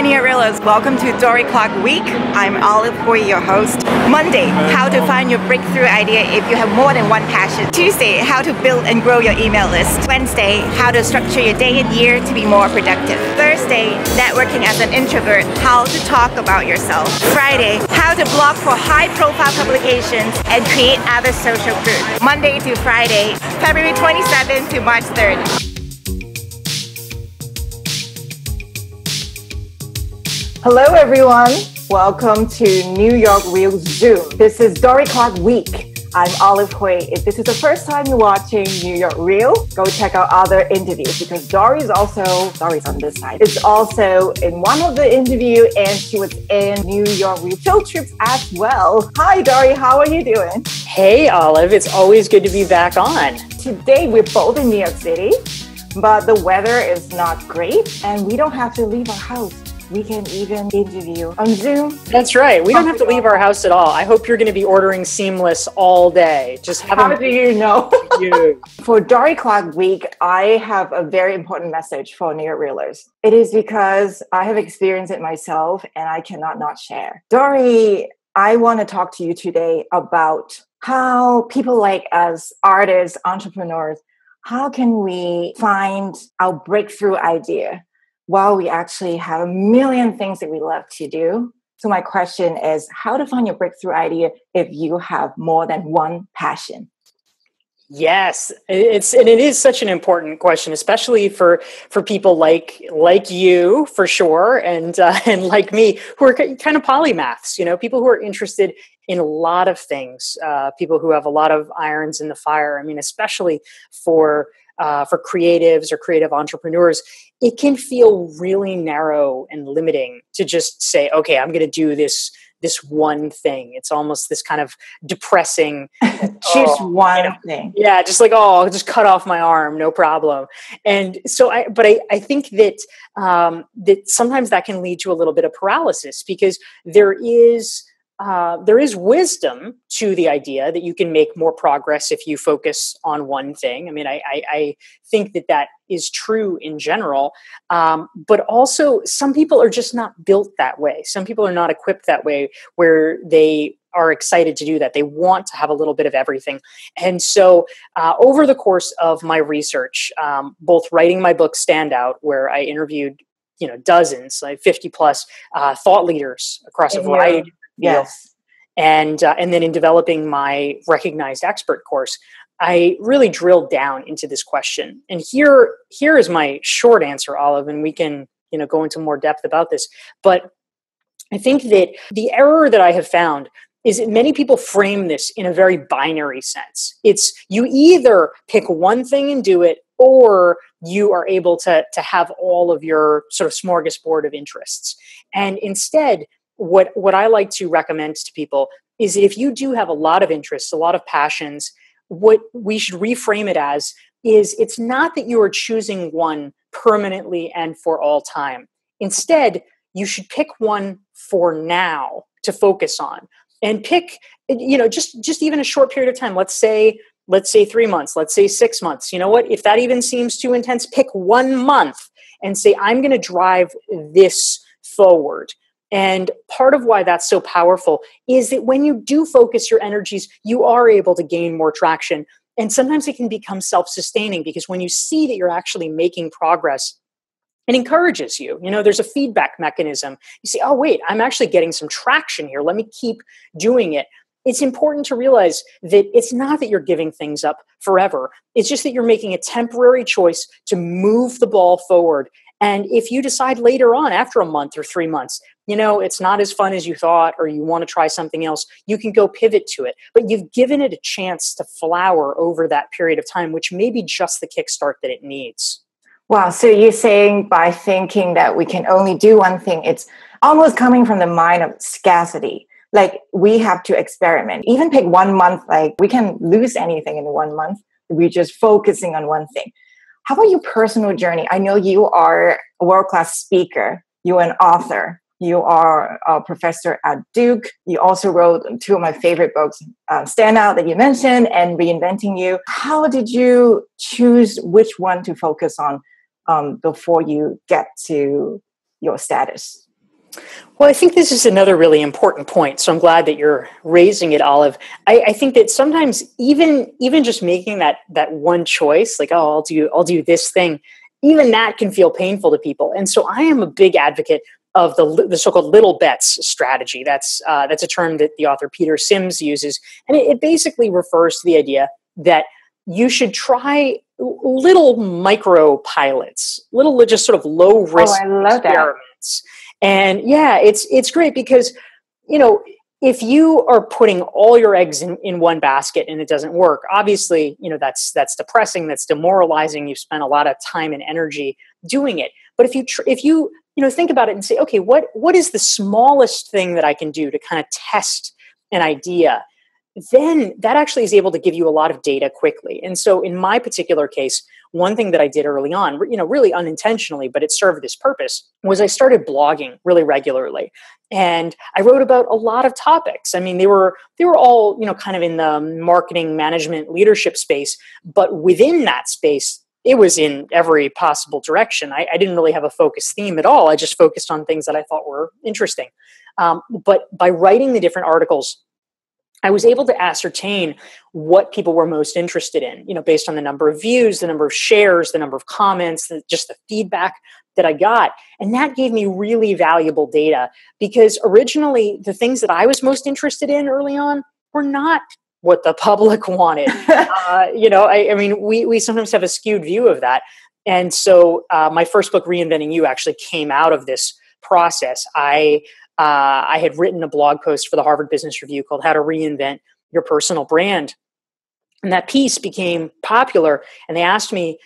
Hi, New Yorkers. Welcome to Dorie Clark Week. I'm Olive Hoy, your host. Monday, how to find your breakthrough idea if you have more than one passion. Tuesday, how to build and grow your email list. Wednesday, how to structure your day and year to be more productive. Thursday, networking as an introvert, how to talk about yourself. Friday, how to blog for high-profile publications and create other social proof. Monday to Friday, February 27th to March 3rd. Hello everyone, welcome to New York Real Zoom. This is Dorie Clark Week. I'm Olive Hoy. If this is the first time you're watching New York Real, go check out other interviews because Dorie's on this side, is also in one of the interview and she was in New York Real field trips as well. Hi Dorie, how are you doing? Hey Olive, it's always good to be back on. Today we're both in New York City, but the weather is not great and we don't have to leave our house. We can even interview on Zoom. That's right. We don't have to leave our house at all. I hope you're going to be ordering Seamless all day. How do you know? For Dorie Clark Week, I have a very important message for New York Realers. It is because I have experienced it myself and I cannot not share. Dorie, I want to talk to you today about how people like us, artists, entrepreneurs, how can we find our breakthrough idea while we actually have a million things that we love to do? So my question is how to find your breakthrough idea if you have more than one passion? Yes, it is such an important question, especially for people like you for sure, and like me who are kind of polymaths. You know, people who are interested in a lot of things, people who have a lot of irons in the fire. I mean, especially for creatives or creative entrepreneurs, it can feel really narrow and limiting to just say, okay, I'm going to do this one thing. It's almost this kind of depressing. Choose one thing. Yeah, just like, I'll just cut off my arm, no problem. And so I think that that sometimes that can lead to a little bit of paralysis because there is wisdom to the idea that you can make more progress if you focus on one thing. I mean, I think that is true in general, but also some people are just not built that way. Some people are not equipped that way where they are excited to do that. They want to have a little bit of everything. And so over the course of my research, both writing my book Stand Out, where I interviewed dozens, like 50 plus thought leaders across a variety of Yes. And then in developing my Recognized Expert course, I really drilled down into this question. And here is my short answer, Olive, and we can go into more depth about this. But I think that the error that I have found is that many people frame this in a very binary sense. It's you either pick one thing and do it, or you are able to have all of your sort of smorgasbord of interests. And instead, what I like to recommend to people is that if you do have a lot of interests, a lot of passions, what we should reframe it as is it's not that you are choosing one permanently and for all time. Instead, you should pick one for now to focus on and pick, just even a short period of time. Let's say 3 months, let's say 6 months. You know what? If that even seems too intense, pick 1 month and say, I'm going to drive this forward. And part of why that's so powerful is that when you do focus your energies, you are able to gain more traction. And sometimes it can become self-sustaining because when you see that you're actually making progress, it encourages you. There's a feedback mechanism. You say, oh, wait, I'm actually getting some traction here. Let me keep doing it. It's important to realize that it's not that you're giving things up forever. It's just that you're making a temporary choice to move the ball forward. And if you decide later on, after a month or 3 months, it's not as fun as you thought, or you want to try something else, you can go pivot to it. But you've given it a chance to flower over that period of time, which may be just the kickstart that it needs. Wow. So you're saying by thinking that we can only do one thing, it's almost coming from the mind of scarcity. Like we have to experiment. Even pick 1 month, like we can lose anything in 1 month. We're just focusing on one thing. How about your personal journey? I know you are a world-class speaker. You're an author. You are a professor at Duke. You also wrote 2 of my favorite books, Stand Out that you mentioned and Reinventing You. How did you choose which one to focus on before you get to your status? Well, I think this is another really important point. So I'm glad that you're raising it, Olive. I think that sometimes even just making that one choice, like, oh, I'll do this thing, even that can feel painful to people. And so I am a big advocate of the so-called little bets strategy. That's a term that the author Peter Sims uses, and it basically refers to the idea that you should try little micro pilots, little just sort of low Oh, risk I love that. experiments. And yeah, it's great because, you know, if you are putting all your eggs in one basket and it doesn't work, obviously, you know, that's depressing, that's demoralizing. You've spent a lot of time and energy doing it. But if you know, think about it and say, okay, what is the smallest thing that I can do to kind of test an idea? Then that actually is able to give you a lot of data quickly. And so in my particular case, one thing that I did early on, you know, really unintentionally, but it served this purpose, was I started blogging really regularly. And I wrote about a lot of topics. I mean, they were all, you know, kind of in the marketing, management, leadership space, but within that space, it was in every possible direction. I didn't really have a focus theme at all. I just focused on things that I thought were interesting. But by writing the different articles, I was able to ascertain what people were most interested in, you know, based on the number of views, the number of shares, the number of comments, just the feedback that I got. And that gave me really valuable data because originally the things that I was most interested in early on were not what the public wanted. You know, I mean, we sometimes have a skewed view of that. And so my first book, Reinventing You, actually came out of this process. I had written a blog post for the Harvard Business Review called How to Reinvent Your Personal Brand. And that piece became popular. And they asked me,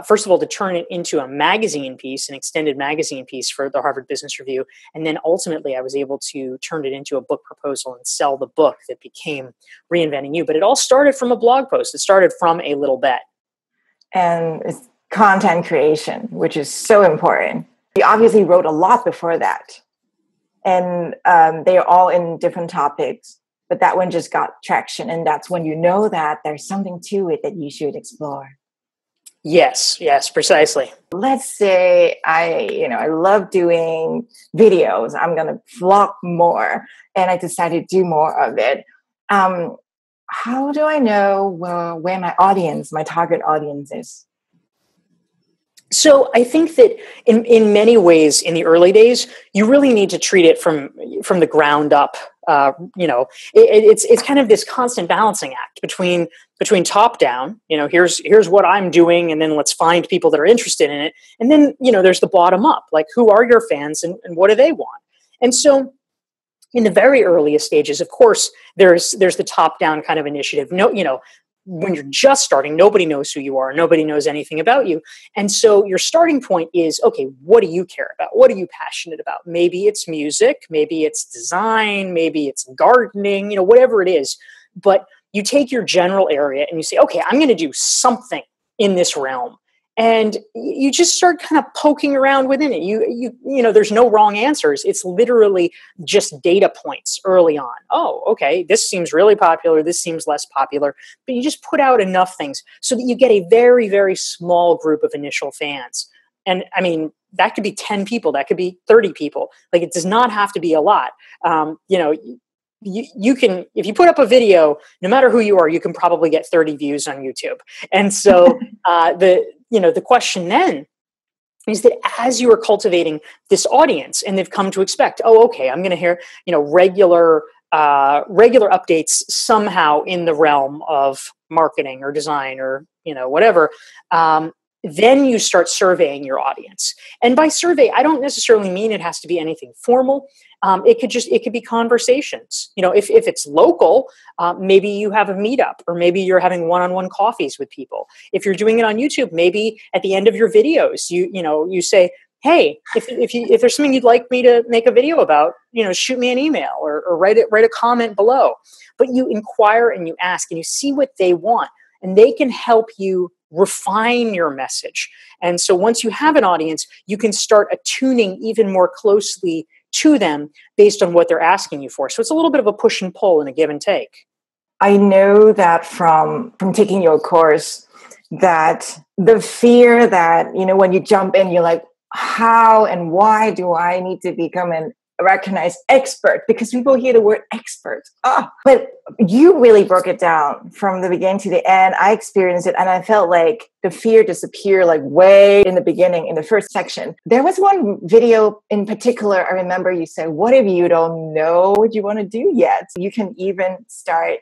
first of all, to turn it into a magazine piece, an extended magazine piece for the Harvard Business Review. And then ultimately, I was able to turn it into a book proposal and sell the book that became Reinventing You. But it all started from a blog post. It started from a little bet. And it's content creation, which is so important. You obviously wrote a lot before that. And they're all in different topics, but that one just got traction. And that's when you know that there's something to it that you should explore. Yes, precisely. Let's say I love doing videos. I'm going to vlog more, and I decided to do more of it. How do I know where my target audience is? So I think that in many ways, in the early days, you really need to treat it from the ground up. You know, it's kind of this constant balancing act between top down. You know, here's what I'm doing, and then let's find people that are interested in it. And then, you know, there's the bottom up, like who are your fans and what do they want? And so in the very earliest stages, of course, there's the top down kind of initiative. No, you know, when you're just starting, nobody knows who you are. Nobody knows anything about you. And so your starting point is, okay, what do you care about? What are you passionate about? Maybe it's music, maybe it's design, maybe it's gardening, you know, whatever it is. But you take your general area and you say, okay, I'm going to do something in this realm. And you just start kind of poking around within it. You know, there's no wrong answers. It's literally just data points early on. Oh, okay, this seems really popular. This seems less popular. But you just put out enough things so that you get a very, very small group of initial fans. And I mean, that could be 10 people. That could be 30 people. Like, it does not have to be a lot. You know, you can, if you put up a video, no matter who you are, you can probably get 30 views on YouTube. And so the question then is that as you are cultivating this audience and they've come to expect, oh, okay, I'm going to hear, you know, regular updates somehow in the realm of marketing or design or, you know, whatever, then you start surveying your audience. And by survey, I don't necessarily mean it has to be anything formal. It could be conversations. You know, if it's local, maybe you have a meetup, or maybe you're having one-on-one coffees with people. If you're doing it on YouTube, maybe at the end of your videos, you say, hey, if there's something you'd like me to make a video about, you know, shoot me an email or write a comment below. But you inquire and you ask and you see what they want, and they can help you refine your message. And so once you have an audience, you can start attuning even more closely to them based on what they're asking you for. So it's a little bit of a push and pull and a give and take. I know that from taking your course, that the fear that, you know, when you jump in, you're like, how and why do I need to become an a recognized expert, because people hear the word expert. But you really broke it down from the beginning to the end. I experienced it and I felt like the fear disappeared like way in the beginning, in the first section. There was one video in particular, I remember you said, what if you don't know what you want to do yet? You can even start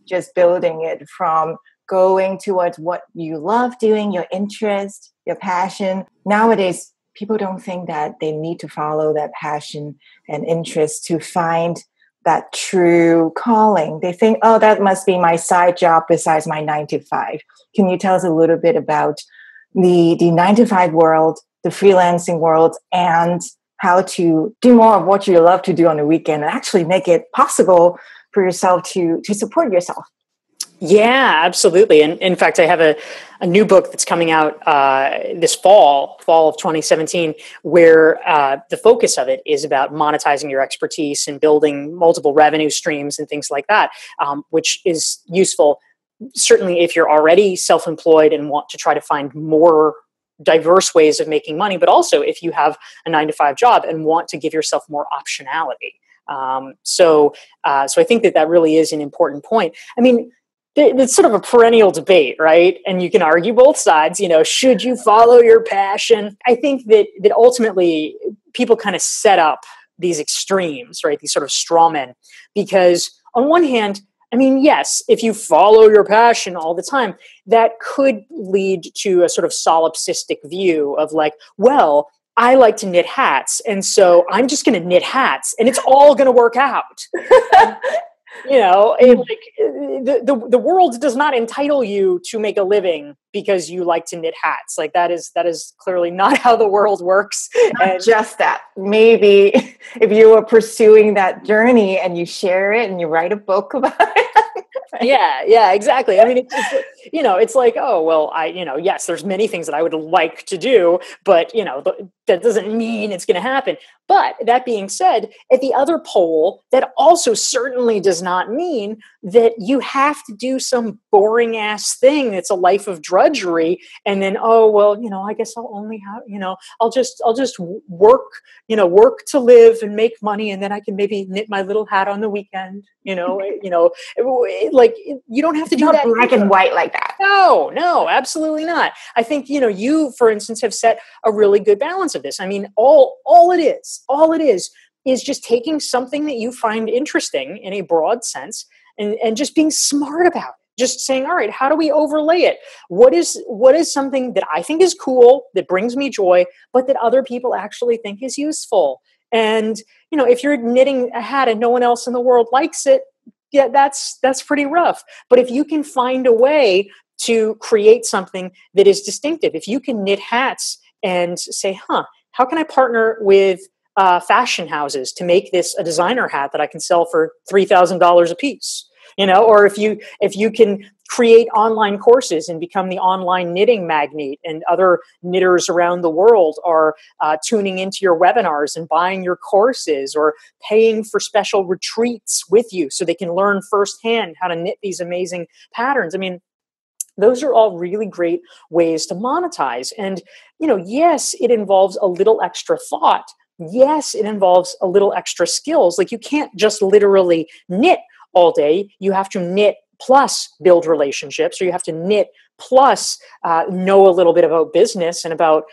just building it from going towards what you love doing, your interest, your passion. Nowadays, people don't think that they need to follow that passion and interest to find that true calling. They think, oh, that must be my side job besides my 9 to 5. Can you tell us a little bit about the 9 to 5 world, the freelancing world, and how to do more of what you love to do on the weekend and actually make it possible for yourself to support yourself? Yeah, absolutely. And in fact, I have a new book that's coming out this fall of 2017, where the focus of it is about monetizing your expertise and building multiple revenue streams and things like that, which is useful, certainly if you're already self-employed and want to try to find more diverse ways of making money, but also if you have a 9 to 5 job and want to give yourself more optionality. So I think that really is an important point. I mean, it's sort of a perennial debate, right? And you can argue both sides, should you follow your passion? I think that ultimately people kind of set up these extremes, right? These sort of straw men, because on one hand, I mean, yes, if you follow your passion all the time, that could lead to a sort of solipsistic view of like, well, I like to knit hats, and so I'm just going to knit hats, and it's all going to work out. The world does not entitle you to make a living because you like to knit hats. Like that is clearly not how the world works. Not just that. Maybe if you were pursuing that journey and you share it and you write a book about it. Yeah, exactly. I mean, it's like, oh, well, yes, there's many things that I would like to do, but, that doesn't mean it's going to happen. But that being said, at the other pole, that also certainly does not mean that you have to do some boring ass thing that's a life of drudgery. And then, oh, well, I guess I'll only have, I'll just work, work to live and make money. And then I can maybe knit my little hat on the weekend, like you don't have to do that. Black and white like that. No, absolutely not. I think, you, for instance, have set a really good balance of this. I mean, all it is just taking something that you find interesting in a broad sense and just being smart about it. Just saying, all right, how do we overlay it? What is something that I think is cool, that brings me joy, but that other people actually think is useful? And, if you're knitting a hat and no one else in the world likes it, yeah, that's pretty rough. But if you can find a way to create something that is distinctive, if you can knit hats and say, how can I partner with fashion houses to make this a designer hat that I can sell for $3,000 a piece? Or if you can create online courses and become the online knitting magnate, and other knitters around the world are tuning into your webinars and buying your courses or paying for special retreats with you so they can learn firsthand how to knit these amazing patterns. I mean, those are all really great ways to monetize. And, yes, it involves a little extra thought. Yes, it involves a little extra skills. Like you can't just literally knit all day. You have to knit plus build relationships, or you have to knit plus know a little bit about business and about,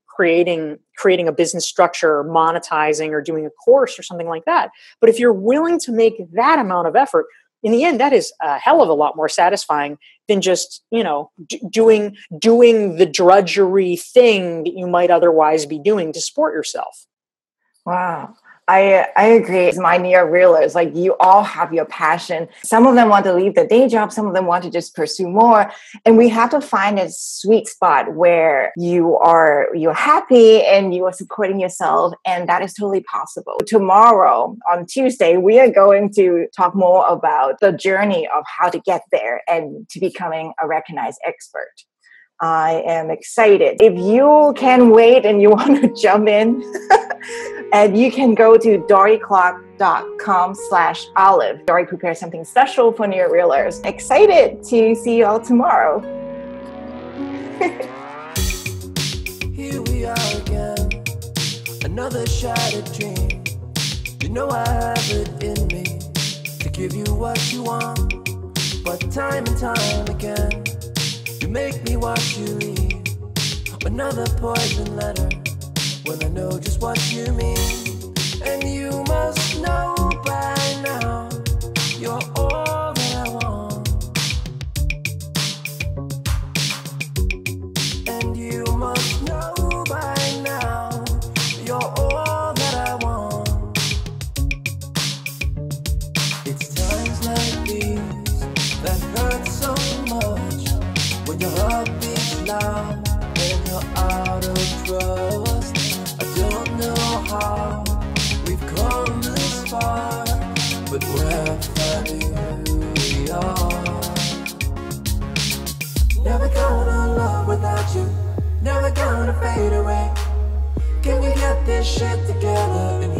creating a business structure, or monetizing, or doing a course or something like that. But if you're willing to make that amount of effort, in the end, that is a hell of a lot more satisfying than just, doing the drudgery thing that you might otherwise be doing to support yourself. Wow. I agree. My near reelers, like you all have your passion. Some of them want to leave the day job. Some of them want to just pursue more. And we have to find a sweet spot where you're happy and you are supporting yourself. And that is totally possible. Tomorrow, on Tuesday, we are going to talk more about the journey of how to get there and to becoming a recognized expert. I am excited. If you can wait and you want to jump in, and you can go to dorieclark.com/olive. Dorie prepares something special for near reelers. Excited to see you all tomorrow. Here we are again, another shattered dream. know I have it in me to give you what you want, but time and time again, you make me watch you leave. Another poison letter, when I know just what you mean. And you must know by now, you're all that I want. And you must know by now, you're all that I want. It's times like these that hurt so much, when your heart beats loud and you're out of trust. I don't know how we've come this far, but we're finding who we are. Never gonna love without you, never gonna fade away. Can you get this shit together?